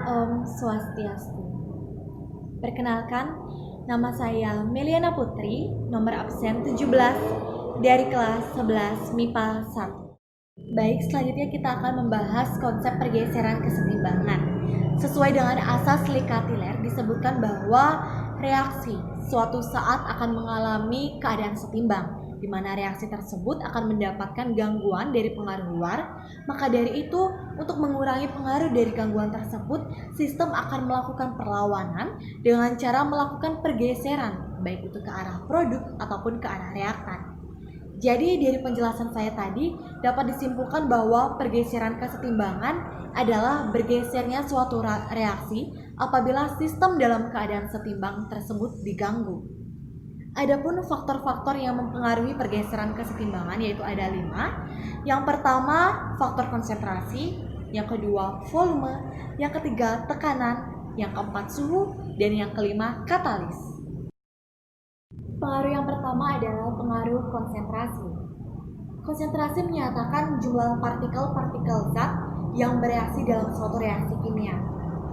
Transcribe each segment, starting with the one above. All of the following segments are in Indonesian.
Om Swastiastu. Perkenalkan, nama saya Meliana Putri, nomor absen 17 dari kelas 11 MIPA 1. Baik, selanjutnya kita akan membahas konsep pergeseran kesetimbangan. Sesuai dengan asas Likatiler disebutkan bahwa reaksi suatu saat akan mengalami keadaan setimbang, di mana reaksi tersebut akan mendapatkan gangguan dari pengaruh luar. Maka dari itu, untuk mengurangi pengaruh dari gangguan tersebut, sistem akan melakukan perlawanan dengan cara melakukan pergeseran, baik itu ke arah produk ataupun ke arah reaktan. Jadi dari penjelasan saya tadi dapat disimpulkan bahwa pergeseran kesetimbangan adalah bergesernya suatu reaksi apabila sistem dalam keadaan setimbang tersebut diganggu. Adapun faktor-faktor yang mempengaruhi pergeseran kesetimbangan yaitu ada 5. Yang pertama, faktor konsentrasi, yang kedua volume, yang ketiga tekanan, yang keempat suhu, dan yang kelima katalis. Pengaruh yang pertama adalah pengaruh konsentrasi. Konsentrasi menyatakan jumlah partikel-partikel zat yang bereaksi dalam suatu reaksi kimia.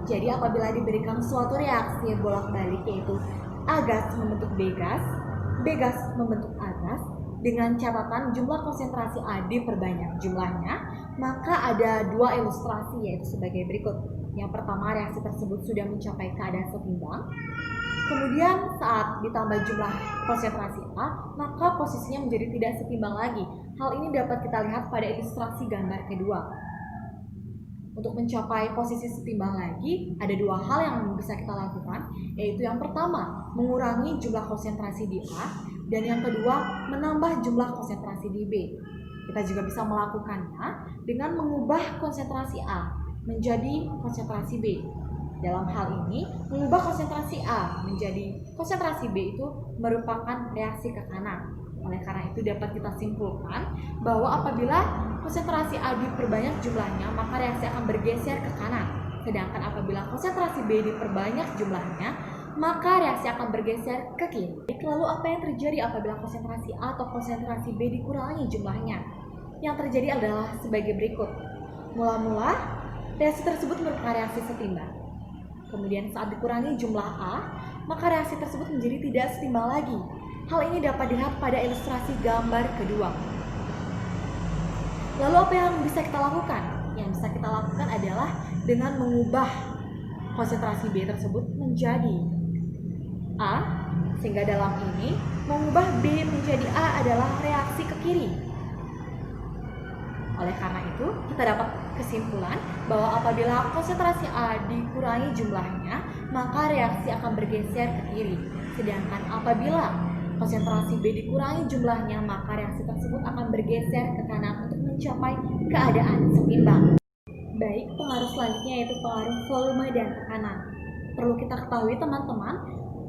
Jadi apabila diberikan suatu reaksi bolak-balik yaitu A gas membentuk B gas membentuk A gas, dengan catatan jumlah konsentrasi A diperbanyak jumlahnya, maka ada dua ilustrasi yaitu sebagai berikut. Yang pertama, reaksi tersebut sudah mencapai keadaan setimbang. Kemudian saat ditambah jumlah konsentrasi A, maka posisinya menjadi tidak setimbang lagi. Hal ini dapat kita lihat pada ilustrasi gambar kedua. Untuk mencapai posisi setimbang lagi, ada dua hal yang bisa kita lakukan, yaitu yang pertama, mengurangi jumlah konsentrasi di A, dan yang kedua, menambah jumlah konsentrasi di B. Kita juga bisa melakukannya dengan mengubah konsentrasi A menjadi konsentrasi B. Dalam hal ini, mengubah konsentrasi A menjadi konsentrasi B itu merupakan reaksi ke kanan. Oleh karena itu dapat kita simpulkan bahwa apabila konsentrasi A diperbanyak jumlahnya, maka reaksi akan bergeser ke kanan. Sedangkan apabila konsentrasi B diperbanyak jumlahnya, maka reaksi akan bergeser ke kiri. Lalu apa yang terjadi apabila konsentrasi A atau konsentrasi B dikurangi jumlahnya? Yang terjadi adalah sebagai berikut. Mula-mula, reaksi tersebut merupakan reaksi setimbang. Kemudian saat dikurangi jumlah A, maka reaksi tersebut menjadi tidak setimbang lagi. Hal ini dapat dilihat pada ilustrasi gambar kedua. Lalu apa yang bisa kita lakukan? Yang bisa kita lakukan adalah dengan mengubah konsentrasi B tersebut menjadi A, sehingga dalam ini mengubah B menjadi A adalah reaksi ke kiri. Oleh karena itu, kita dapat kesimpulan bahwa apabila konsentrasi A dikurangi jumlahnya, maka reaksi akan bergeser ke kiri. Sedangkan apabila konsentrasi B dikurangi jumlahnya, maka reaksi tersebut akan bergeser ke kanan untuk mencapai keadaan setimbang. Baik, pengaruh selanjutnya yaitu pengaruh volume dan tekanan. Perlu kita ketahui teman-teman,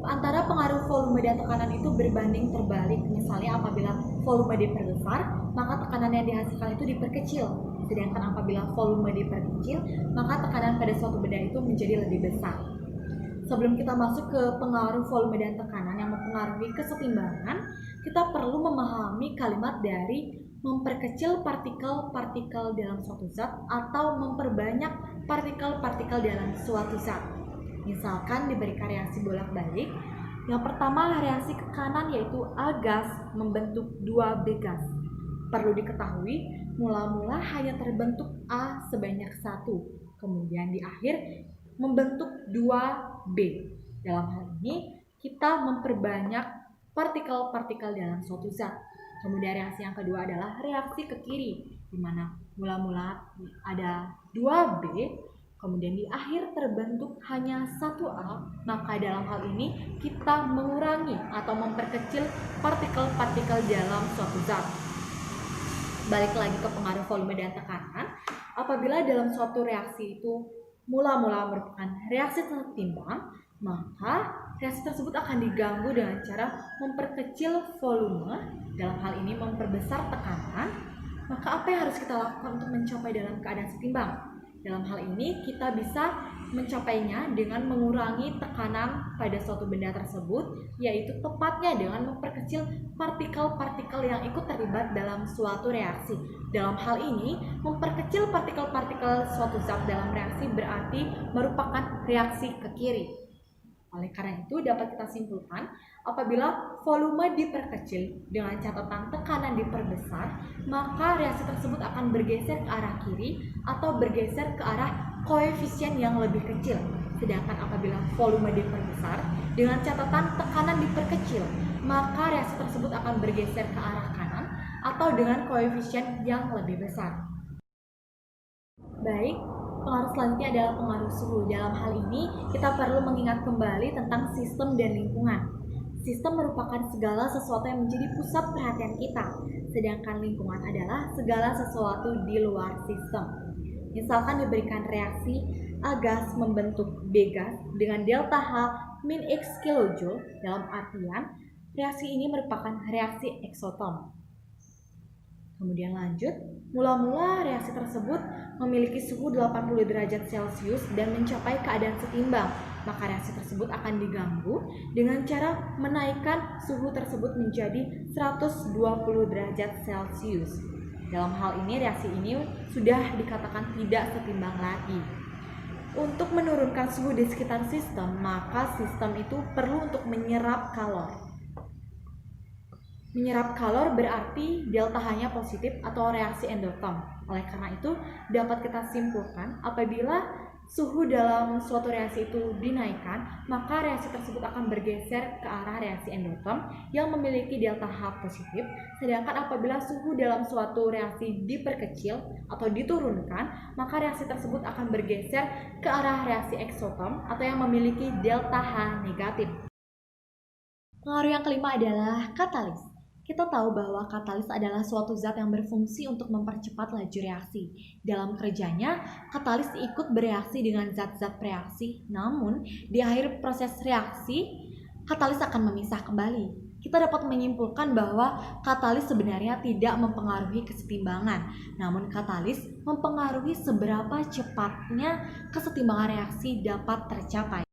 antara pengaruh volume dan tekanan itu berbanding terbalik. Misalnya apabila volume diperbesar, maka tekanan yang dihasilkan itu diperkecil. Sedangkan apabila volume diperkecil, maka tekanan pada suatu benda itu menjadi lebih besar. Sebelum kita masuk ke pengaruh volume dan tekanan yang mempengaruhi kesetimbangan, kita perlu memahami kalimat dari memperkecil partikel-partikel dalam suatu zat atau memperbanyak partikel-partikel dalam suatu zat. Misalkan diberikan reaksi bolak-balik, yang pertama reaksi ke kanan yaitu A gas membentuk 2B gas. Perlu diketahui, mula-mula hanya terbentuk A sebanyak 1, kemudian di akhir membentuk 2B. Dalam hal ini, kita memperbanyak partikel-partikel dalam suatu zat. Kemudian reaksi yang kedua adalah reaksi ke kiri, di mana mula-mula ada 2B, kemudian di akhir terbentuk hanya 1A, maka dalam hal ini kita mengurangi atau memperkecil partikel-partikel dalam suatu zat. Balik lagi ke pengaruh volume dan tekanan, apabila dalam suatu reaksi itu mula-mula merupakan reaksi setimbang, maka reaksi tersebut akan diganggu dengan cara memperkecil volume, dalam hal ini memperbesar tekanan. Maka apa yang harus kita lakukan untuk mencapai dalam keadaan setimbang? Dalam hal ini kita bisa mencapainya dengan mengurangi tekanan pada suatu benda tersebut, yaitu tepatnya dengan memperkecil partikel-partikel yang ikut terlibat dalam suatu reaksi. Dalam hal ini, memperkecil partikel-partikel suatu zat dalam reaksi berarti merupakan reaksi ke kiri. Oleh karena itu, dapat kita simpulkan, apabila volume diperkecil dengan catatan tekanan diperbesar, maka reaksi tersebut akan bergeser ke arah kiri atau bergeser ke arah koefisien yang lebih kecil. Sedangkan apabila volume diperbesar dengan catatan tekanan diperkecil, maka reaksi tersebut akan bergeser ke arah kanan atau dengan koefisien yang lebih besar. Baik, pengaruh selanjutnya adalah pengaruh suhu. Dalam hal ini, kita perlu mengingat kembali tentang sistem dan lingkungan. Sistem merupakan segala sesuatu yang menjadi pusat perhatian kita, sedangkan lingkungan adalah segala sesuatu di luar sistem. Misalkan diberikan reaksi A gas membentuk B gas dengan delta H min X kilojoule, dalam artian reaksi ini merupakan reaksi eksotom. Kemudian lanjut, mula-mula reaksi tersebut memiliki suhu 80 derajat Celcius dan mencapai keadaan setimbang, maka reaksi tersebut akan diganggu dengan cara menaikkan suhu tersebut menjadi 120 derajat Celcius. Dalam hal ini, reaksi ini sudah dikatakan tidak setimbang lagi. Untuk menurunkan suhu di sekitar sistem, maka sistem itu perlu untuk menyerap kalor. Menyerap kalor berarti delta H-nya positif atau reaksi endotom. Oleh karena itu, dapat kita simpulkan apabila suhu dalam suatu reaksi itu dinaikkan, maka reaksi tersebut akan bergeser ke arah reaksi endotom yang memiliki delta H positif. Sedangkan apabila suhu dalam suatu reaksi diperkecil atau diturunkan, maka reaksi tersebut akan bergeser ke arah reaksi eksotom atau yang memiliki delta H negatif. Pengaruh yang kelima adalah katalis. Kita tahu bahwa katalis adalah suatu zat yang berfungsi untuk mempercepat laju reaksi. Dalam kerjanya, katalis ikut bereaksi dengan zat-zat preaksi, namun di akhir proses reaksi, katalis akan memisah kembali. Kita dapat menyimpulkan bahwa katalis sebenarnya tidak mempengaruhi kesetimbangan, namun katalis mempengaruhi seberapa cepatnya kesetimbangan reaksi dapat tercapai.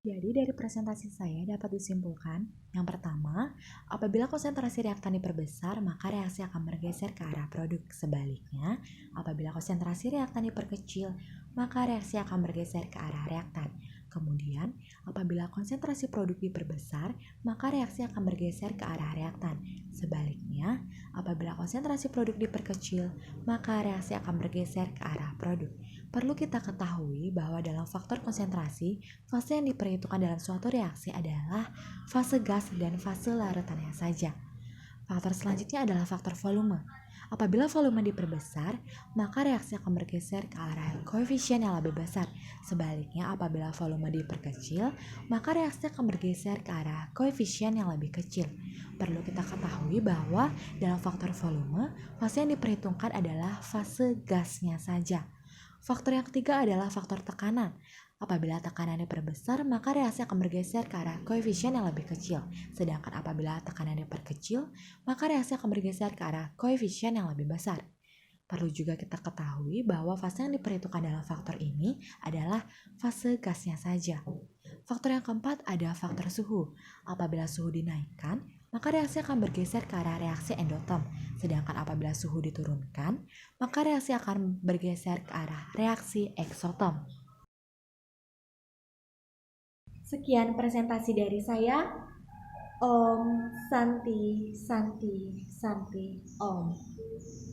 Jadi dari presentasi saya dapat disimpulkan, yang pertama, apabila konsentrasi reaktan diperbesar, maka reaksi akan bergeser ke arah produk. Sebaliknya, apabila konsentrasi reaktan diperkecil, maka reaksi akan bergeser ke arah reaktan. Kemudian, apabila konsentrasi produk diperbesar, maka reaksi akan bergeser ke arah reaktan. Sebaliknya, apabila konsentrasi produk diperkecil, maka reaksi akan bergeser ke arah produk. Perlu kita ketahui bahwa dalam faktor konsentrasi, fase yang diperhitungkan dalam suatu reaksi adalah fase gas dan fase larutannya saja. Faktor selanjutnya adalah faktor volume. Apabila volume diperbesar, maka reaksi akan bergeser ke arah koefisien yang lebih besar. Sebaliknya, apabila volume diperkecil, maka reaksi akan bergeser ke arah koefisien yang lebih kecil. Perlu kita ketahui bahwa dalam faktor volume, fase yang diperhitungkan adalah fase gasnya saja. Faktor yang ketiga adalah faktor tekanan. Apabila tekanannya diperbesar, maka reaksi akan bergeser ke arah koefisien yang lebih kecil. Sedangkan apabila tekanannya diperkecil, maka reaksi akan bergeser ke arah koefisien yang lebih besar. Perlu juga kita ketahui bahwa fase yang diperhitungkan dalam faktor ini adalah fase gasnya saja. Faktor yang keempat ada faktor suhu. Apabila suhu dinaikkan, maka reaksi akan bergeser ke arah reaksi endotom. Sedangkan apabila suhu diturunkan, maka reaksi akan bergeser ke arah reaksi eksotom. Sekian presentasi dari saya. Om Santi Santi Santi Om.